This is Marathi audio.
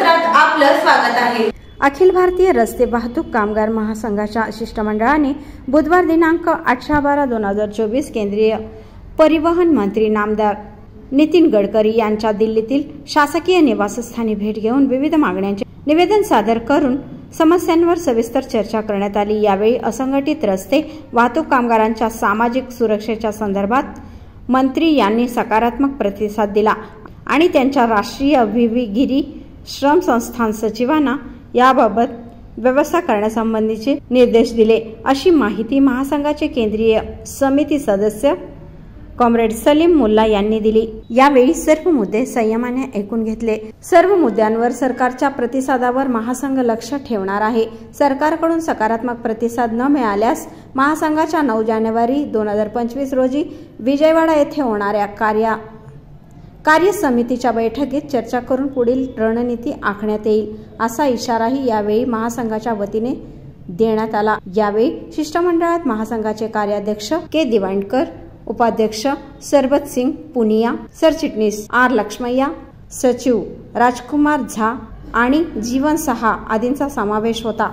वृत्तपत्रात आपलं स्वागत आहे। अखिल भारतीय रस्ते वाहतूक कामगार महासंघाच्या शिष्टमंडळाने बुधवार दिनांक 18/12/2024 केंद्रीय परिवहन मंत्री नामदार नितीन गडकरी यांच्या दिल्लीतील शासकीय निवासस्थानी भेट घेऊन विविध मागण्यांचे निवेदन सादर करून समस्यांवर सविस्तर चर्चा करण्यात आली। यावेळी असंघटित रस्ते वाहतूक कामगारांच्या सामाजिक सुरक्षेच्या संदर्भात मंत्री यांनी सकारात्मक प्रतिसाद दिला आणि त्यांच्या राष्ट्रीय विविगिरी श्रम संस्थान सचिवांना याबाबत व्यवस्था करण्यासंबंधीचे निर्देश दिले, अशी माहिती महासंघाचे केंद्रीय समिती सदस्य कॉम्रेड सलीम मुल्ला यांनी दिली। यावेळी सर्व मुद्दे संयमाने ऐकून घेतले। सर्व मुद्द्यांवर सरकारच्या प्रतिसादावर महासंघ लक्ष ठेवणार आहे। सरकारकडून सकारात्मक प्रतिसाद न मिळाल्यास महासंघाच्या 9 जानेवारी 2025 रोजी विजयवाडा येथे होणाऱ्या कार्य समितीच्या बैठकीत चर्चा करून पुढील रणनीती आखण्यात येईल, असा इशाराही यावेळी महासंघाच्या वतीने देण्यात आला। यावेळी शिष्टमंडळात महासंघाचे कार्याध्यक्ष के दिवाणकर, उपाध्यक्ष सरबत सिंग पुनिया, सरचिटणीस आर लक्ष्मय्या, सचिव राजकुमार झा आणि जीवन सहा आदींचा समावेश होता।